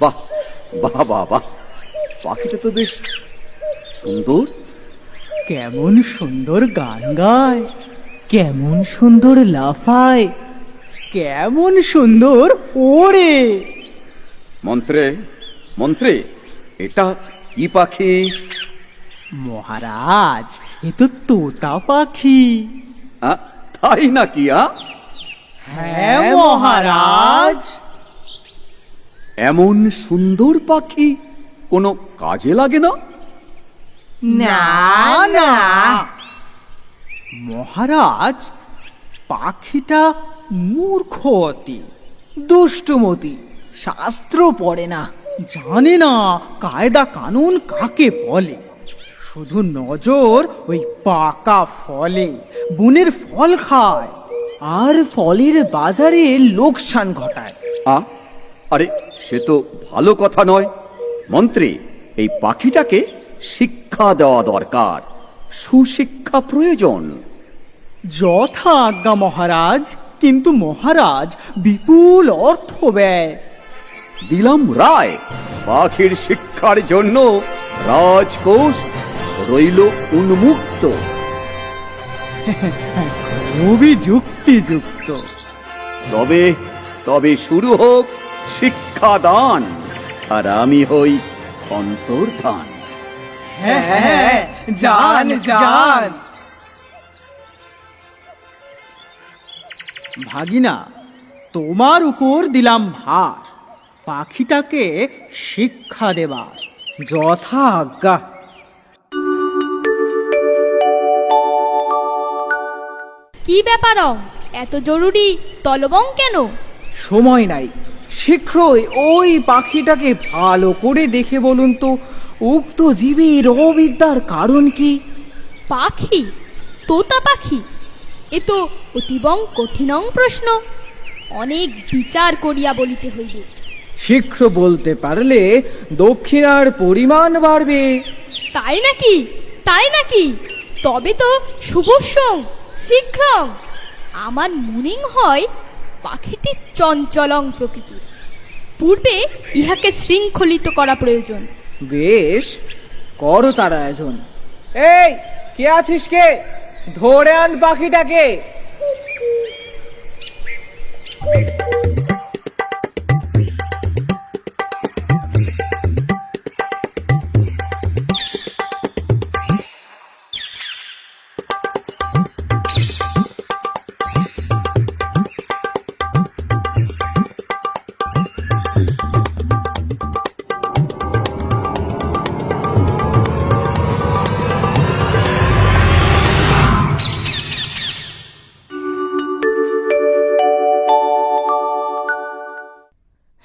বাহ বাহ বাহ বাহ, পাখিটা তো বেশ সুন্দর। কেমন সুন্দর গান গায়, কেমন সুন্দর লাফায়, কেমন সুন্দর ওড়ে। মন্ত্রে মন্ত্রে, এটা কি পাখি? মহারাজ, এ তো তোতা পাখি। তাই নাকি? হ্যাঁ মহারাজ। এমন সুন্দর পাখি কোনো কাজে লাগে না? না না মহারাজ, পাখিটা মূর্খ অতি, দুষ্টুমতি, শাস্ত্র পড়ে না, জানে না কায়দা কানুন কাকে বলে। শুধু নজর ওই পাকা ফলে, বনের ফল খায় আর ফলের বাজারে লোকসান ঘটায়। আরে সে তো ভালো কথা নয়। মন্ত্রী, এই পাখিটাকে শিক্ষা দেওয়া দরকার, সুশিক্ষা প্রয়োজন। যথা আজ্ঞা মহারাজ, কিন্তু মহারাজ বিপুল অর্থ ব্যয়। দিলাম রায়, পাখির শিক্ষার জন্য রাজকোষ রইল উন্মুক্ত। খুবই যুক্তিযুক্ত। তবে তবে শুরু হোক শিক্ষাদান, আর আমি হই অন্তর্ধান। হ্যাঁ, যান যান। ভাগিনা, তোমার উপর দিলাম ভার, পাখিটাকে শিক্ষা দেবার। যথা আজ্ঞা। কি ব্যাপার, এত জরুরি তলবং কেন? সময় নাই, শীঘ্রই ওই পাখিটাকে ভালো করে দেখে বলুন তো, উক্ত জীবের অবিদ্যার কারণ কি? পাখি? তোতা পাখি? এ তো অতিবং কঠিনং প্রশ্ন, অনেক বিচার করিয়া বলিতে হইবে। শীঘ্র বলতে পারলে দক্ষিণার পরিমাণ বাড়বে। তাই নাকি? তাই নাকি? তবে তো শুভস্যং শীঘ্রং। আমার মনিং হয় পাখিটি চঞ্চলং প্রকৃতির, পূর্বে ইহাকে শৃঙ্খলিত করা প্রয়োজন। বেশ, করো তার আয়োজন। এই, কে আছিস কে? ধরে আন পাখিটাকে।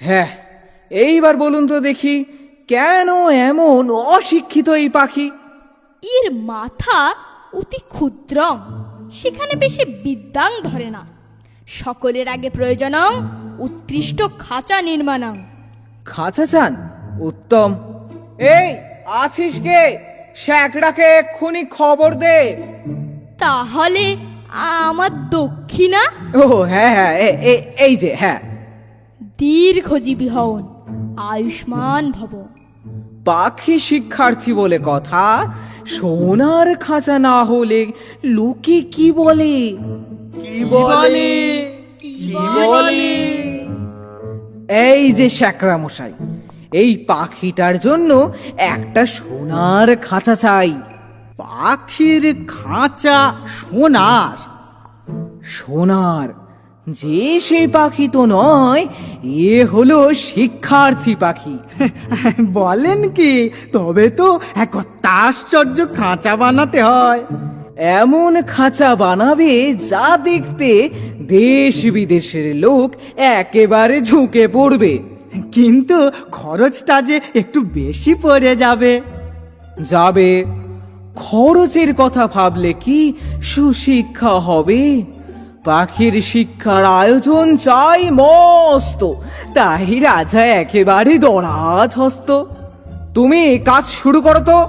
হ্যাঁ, এইবার বলুন তো দেখি, কেন এমন অশিক্ষিত এই পাখি? এর মাথা অতি ক্ষুদ্রং, সেখানে বেশি বিদ্যাং ধরে না। সকলের আগে প্রয়োজনং উৎকৃষ্ট খাঁচা নির্মাণং। খাঁচা চান? উত্তম। এই, আছিস কে? শ্যাকড়াকে এক্ষুনি খবর দে। তাহলে আমার দক্ষিণা? ও হ্যাঁ হ্যাঁ, এই যে, হ্যাঁ। দীর্ঘজীবী হন, আয়ুষ্মান ভব। পাখি শিক্ষার্থী বলে কথা, সোনার খাঁচা না হলে লোকে কি বলে? কি বলে? কি বলে? এই যে শ্যাকরা মশাই, এই পাখিটার জন্য একটা সোনার খাঁচা চাই। পাখির খাঁচা সোনার? সোনার যে সেই পাখি তো নয়, এ হলো শিক্ষার্থী পাখি। বলেন কি? তবে তো এক আশ্চর্য খাঁচা বানাতে হয়। এমন খাঁচা বানাবে যা দেখতে দেশ বিদেশের লোক একেবারে ঝুঁকে পড়বে। কিন্তু খরচটা যে একটু বেশি পড়ে যাবে। যাবে, খরচের কথা ভাবলে কি সুশিক্ষা হবে? পাখির শিক্ষার আয়োজন চাই মস্ত, তাই রাজা একেবারে দরাজ হস্ত। তুমি কাজ শুরু করো তো।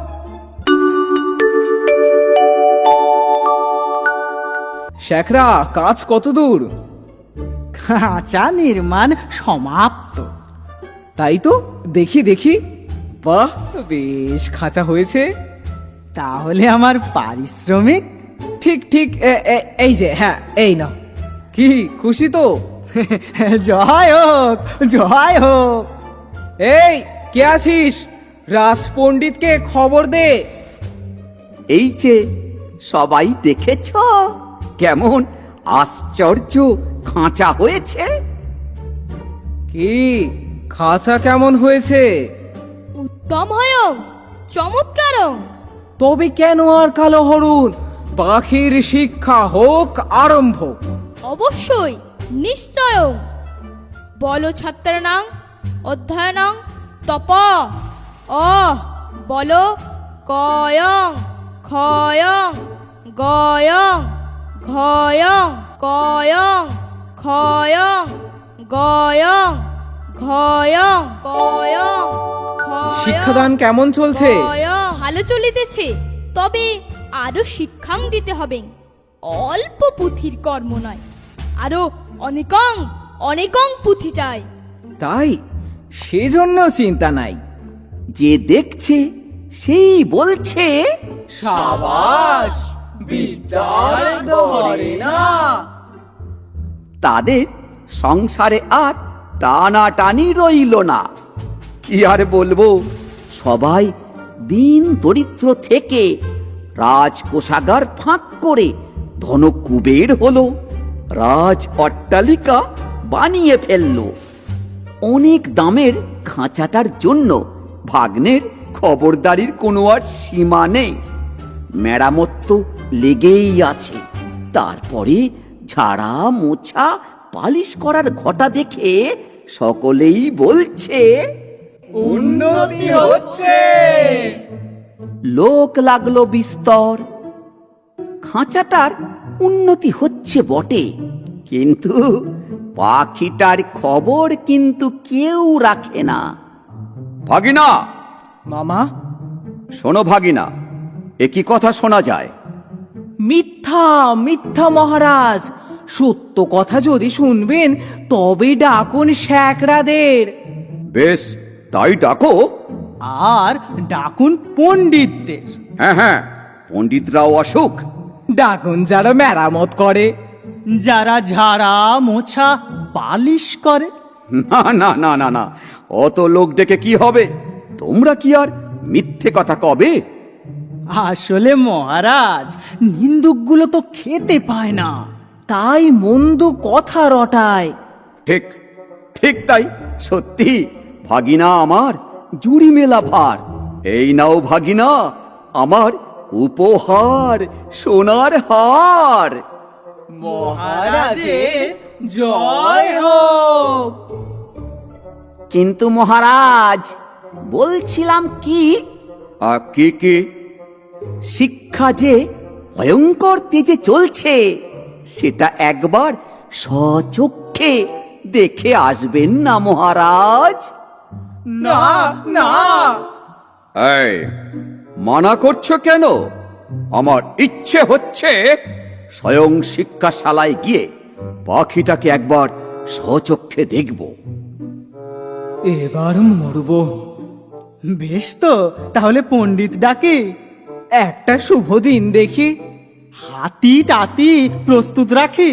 শেখরা, কাজ কত দূর? খাঁচা নির্মাণ সমাপ্ত। তাই তো, দেখি দেখি। বাহ, বেশ খাঁচা হয়েছে। তাহলে আমার পারিশ্রমিক? ঠিক ঠিক, এই যে, হ্যাঁ, এই নাও। কি খুশি তো? জয় হোক, জয় হোক। এই, কে আছিস? রাজ পণ্ডিতকে খবর দে। এই যে সবাই দেখেছ কেমন আশ্চর্য খাঁচা হয়েছে? কি খাঁচা কেমন হয়েছে? উত্তম হয়ং, চমৎকারং। তবে কেন আর কালো হরণ? পাখির শিক্ষা হোক আরম্ভ। অবশ্যই, নিশ্চয়ং। বলো ছাত্রানাং অধ্যয়নং তপ। বলো কয়ং ক্ষয়ং গয়ং ঘয়ং কয়ং ক্ষয়ং গয়ং ঘয়ং কয়ং ক্ষয়ং। শিক্ষাদান কেমন চলছে? ভালো চলিতেছে, তবে আরো শিক্ষাং দিতে হবে। অল্প পুঁথির কর্ম নয়, আরো অনেকং অনেকং পুঁথি চাই। তাই, সেজন্য চিন্তা নাই। যে দেখছে সেই বলছে, সাবাস, বিদ্যার দরে না। তাদের সংসারে আর টানাটানি রইল না। কি আর বলবো, সবাই দিন দরিদ্র থেকে রাজকোষাগার ফাঁক করে ধনকুবের হলো, রাজ অট্টালিকা বানিয়ে ফেললো। অনেক দামের খাঁচাটার জন্য ভাগ্নের খবরদারির কোনো আর সীমা নেই। মেরামত তো লেগেই আছে। তারপরে ঝাড়া মোছা পালিশ করার ঘটা দেখে সকলেই বলছে, উন্নতি হচ্ছে। লোক লাগলো বিস্তর। খাঁচাটার উন্নতি হচ্ছে বটে, কিন্তু পাখিটার খবর কিন্তু কেউ রাখে না। ভাগিনা, মামা, শোনো ভাগিনা, একই কথা শোনা যায়। মিথ্যা মিথ্যা মহারাজ। সত্য কথা যদি শুনবেন তবে ডাকুন শ্যাকরাদের। বেশ, তাই ডাকো। আর ডাকুন পণ্ডিতদের। হ্যাঁ হ্যাঁ, পণ্ডিতরাও আসুক। ডাকুন যারা মেরামত করে, যারা ঝাড়া মোছা পালিশ করে। না না না না না, অত লোক ডেকে কি হবে? তোমরা কি আর মিথ্যে কথা কবে? আসলে মহারাজ, নিন্দুকগুলো তো খেতে পায় না। তাই মন্দ কথা রটায়। ঠিক ঠিক, তাই সত্যি। ভাগিনা আমার জুড়ি মেলা ভার। এই নাও ভাগিনা, আমার উপহার, সোনার হার। মহারাজের জয় হোক। কিন্তু মহারাজ, বলছিলাম কি, কি শিক্ষা যে ভয়ঙ্কর তেজে চলছে, সেটা একবার স্বচক্ষে দেখে আসবেন না মহারাজ? না না, এই, মানা করছো কেন? আমার ইচ্ছে হচ্ছে স্বয়ং শিক্ষাশালায় গিয়ে পাখিটাকে একবার স্বচক্ষে দেখব। এবার মরব। বেশ তো, তাহলে পণ্ডিত ডাকে। একটা শুভ দিন দেখি। হাতি টাতি প্রস্তুত রাখি।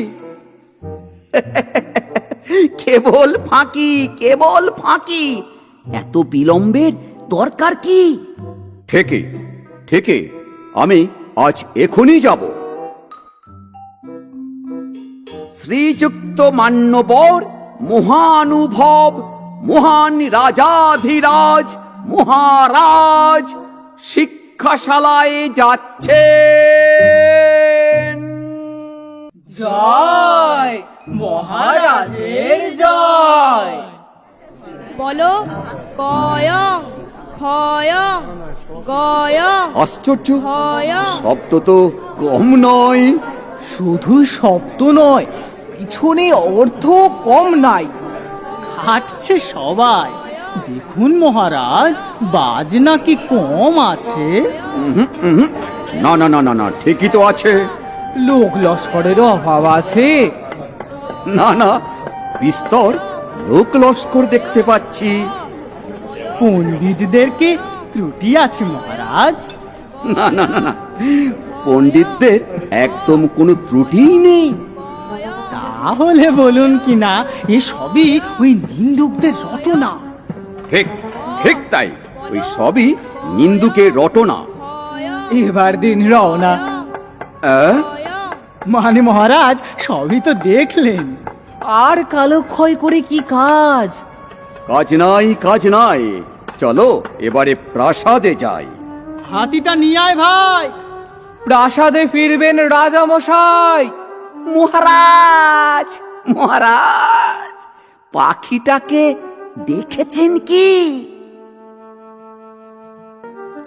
কেবল ফাঁকি, কেবল ফাঁকি। এত বিলম্বের দরকার কি? ঠিকই ঠিকই, আমি আজ এখনই যাব। শ্রীযুক্ত মান্যবর মহানুভব মহান রাজাধিরাজ মহারাজ শিক্ষাশালায় যাচ্ছেন। জয় মহারাজের জয়। বলো কয়ং ক্ষয়ং গয়ং আশ্চর্য, ক্ষয়ং। শব্দ তো কম নয়। শুধু শব্দ নয়, পিছনে অর্থ কম নাই। খাটছে সবাই। দেখুন মহারাজ, বাজ নাকি কম আছে। না না না না না, ঠিকই তো আছে। লোক লস্করের অভাব আছে। না না, বিস্তর লোক লস্কর দেখতে পাচ্ছি। পণ্ডিতদের কি ত্রুটি আছে মহারাজ? না না না না, পণ্ডিতদের একদম কোনো ত্রুটিই নেই। তাহলে বলুন কি না এ সবই ওই নিন্দুকদের রটনা। ঠিক ঠিক তাই, ওই সবই নিন্দুকের রটনা। এবার দিন রওনা। আহ? মানে মহারাজ সবই তো দেখলেন। আর কালক্ষয় করে কি কাজ? কাজ নাই, কাজ নাই, চলো এবারে প্রাসাদে যাই। হাতিটা নিয়ে আয় ভাই। প্রাসাদে ফিরবেন রাজামশাই। মহারাজ, মহারাজ, পাখিটাকে দেখেছেন কি?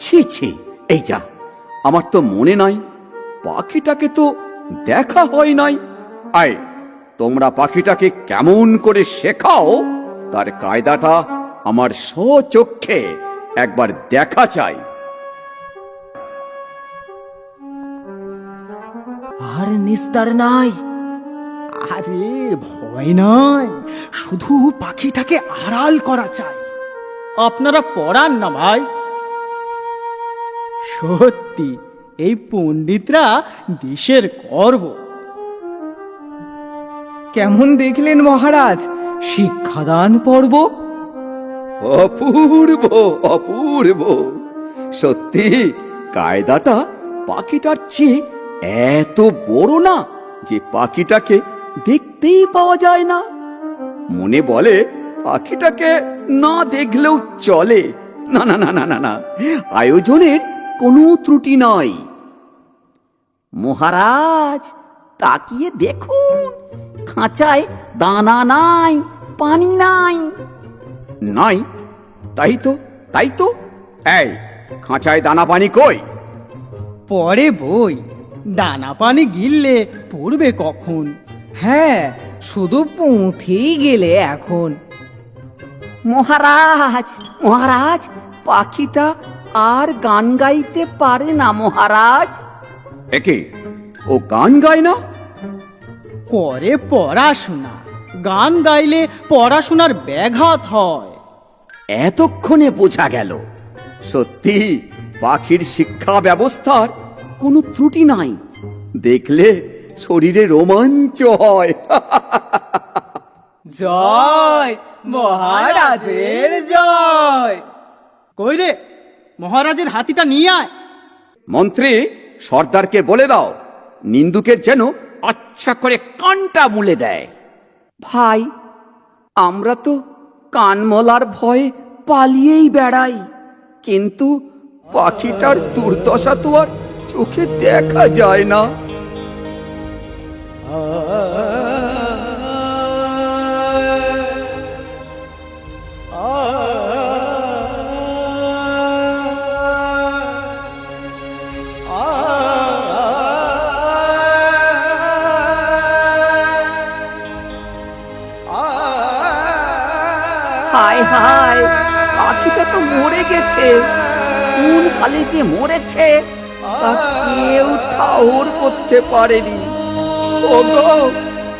ছি ছি, এই যা, আমার তো মনে নাই, পাখিটাকে তো দেখা হয় নাই। আয়, তোমরা পাখিটাকে কেমন করে শেখাও তার কায়দাটা আমার স্বচক্ষে একবার দেখা চাই। আর নিস্তার নাই। আরে ভয় নয়, শুধু পাখিটাকে আড়াল করা চাই। আপনারা পড়ান না ভাই। সত্যি এই পণ্ডিতরা দেশের গর্ব। কেমন দেখলেন মহারাজ শিক্ষাদান পর্ব? অপূর্ব, অপূর্ব, সত্যি কায়দাটা পাখিটার চেয়ে এত বড় না যে পাখিটাকে দেখতেই পাওয়া যায় না। মনে বলে পাখিটাকে না দেখলেও চলে। না না না না না না, আয়োজনের কোনো ত্রুটি নাই। মহারাজ, তাকিয়ে দেখুন, খাঁচায় দানা নাই, পানি নাই। নাই? তাই তো, তাই তো। এই খাঁচায় দানা পানি কই? পরে বই, দানা পানি গিললে পড়বে কখন? হ্যাঁ, শুধু পুঁথেই গেলে এখন। মহারাজ, মহারাজ, পাখিটা আর গান গাইতে পারে না মহারাজ। একে ও গান গায় না? করে পড়াশোনা, গান গাইলে পড়াশোনার ব্যাঘাত হয়। এতক্ষণে বোঝা গেল, সত্যি পাখির শিক্ষা ব্যবস্থার কোনো ত্রুটি নাই। দেখলে শরীরে রোমাঞ্চ হয়। জয় মহারাজের জয়। কই রে, মহারাজের হাতিটা নিয়ে আয়। মন্ত্রী, সর্দারকে বলে দাও নিন্দুকের যেন আচ্ছা করে কানটা মুলে দেয়। ভাই, আমরা তো কানমলার ভয়ে পালিয়েই বেড়াই, কিন্তু পাখিটার দুর্দশা তো আর চোখে দেখা যায় না। হায় হায়, পাখিটা তো মরে গেছে। কোন কালে যে মরেছে তা কেউ ঠাউর করতে পারেনি। ওগো,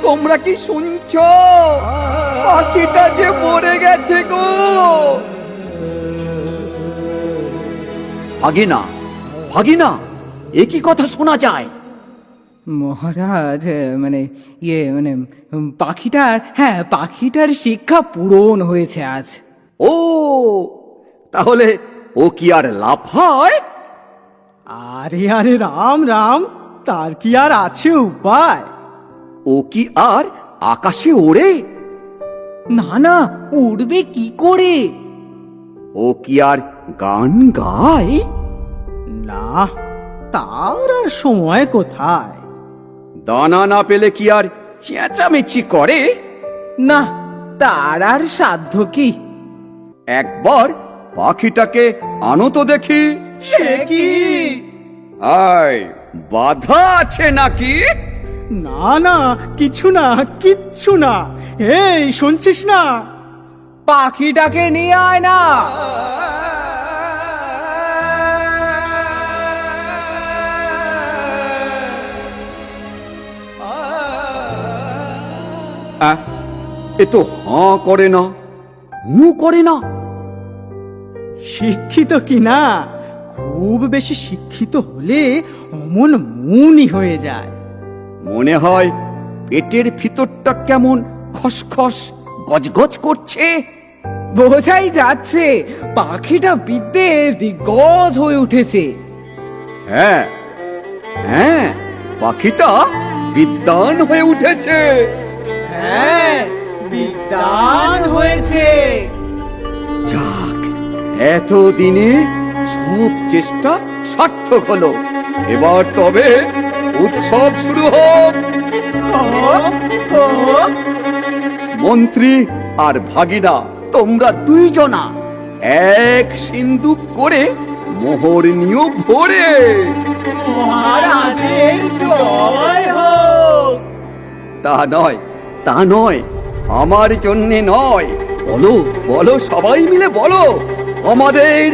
তোমরা কি শুনছো? পাখিটা যে মরে গেছে গো। ভাগিনা, ভাগিনা, এ কি কথা শোনা যায়? মহারাজ, মানে পাখিটার, হ্যাঁ, পাখিটার শিক্ষা পূরণ হয়েছে আজ। ও, তাহলে ও কি আর লাফায়? আরে আরে রাম রাম, তার কি আর আছে উপায়? ও কি আর আকাশে ওড়ে? না না, উড়বে কি করে? ও কি আর গান গায়? না, তার আর সময় কোথায়? দানা না পেলে কি আর চেঁচামেচি করে? না, তার আর সাধ্য কি? একবার পাখিটাকে আনো তো দেখি। সে কি? আয়, বাধা আছে নাকি? না না, কিছু না, কিচ্ছু না। এই শুনছিস না? পাখিটাকে নিয়ে আয় না। এ তো হাঁ করে না, হু করে না। শিক্ষিত কি না, খুব বেশি শিক্ষিত হলে অমন মনই হয়ে যায়। মনে হয় পেটের ভিতরটা কেমন খসখস গজগজ করছে। বোঝাই যাচ্ছে পাখিটা বিদ্যে দিগ্গজ হয়ে উঠেছে। হ্যাঁ হ্যাঁ, পাখিটা বিদ্বান হয়ে উঠেছে। হ্যাঁ, বিদ্বান হয়েছে। যাক, এতদিনে সব চেষ্টা সার্থক হলো। এবার তবে উৎসব শুরু হোক। মন্ত্রী আর ভাগিনা, তোমরা দুইজনা এক সিন্দুক করে মোহর নিও ভরে। মহারাজের জয় হোক। তা নয়, আমার জন্যে নয়। বলো বলো, সবাই মিলে বলো, আমাদের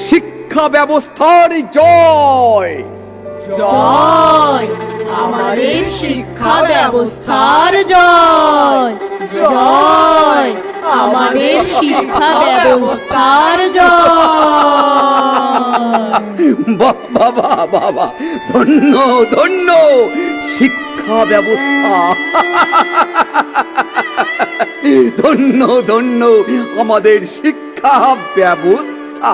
শিক্ষা ব্যবস্থার জয়। জয় আমাদের শিক্ষা ব্যবস্থার জয়। জয় আমাদের শিক্ষা ব্যবস্থার জয়। বাবা বাবা, ধন্য ধন্য শিক্ষা ব্যবস্থা। ধন্য ধন্য আমাদের শিক্ষা ব্যবস্থা।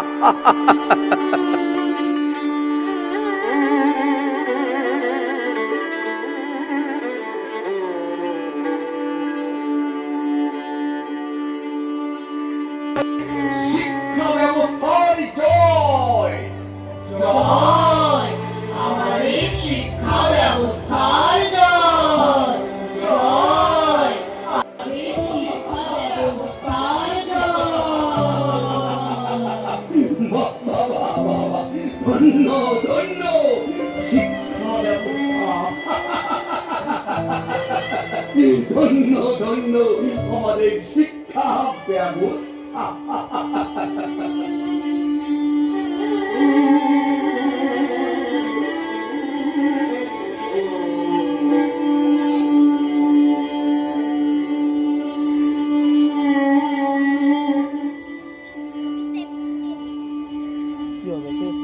শিক্ষা ব্যবস্থার জয়। জয় আমাদের শিক্ষা ব্যবস্থার জয়। জয় আমাদের শিক্ষা ব্যবস্থার জয়। ধন্য ধন্য শিক্ষা ব্যবস্থা। ধন্য ধন্য আমাদের শিক্ষা ব্যবস্থা। কি হবে শেষ?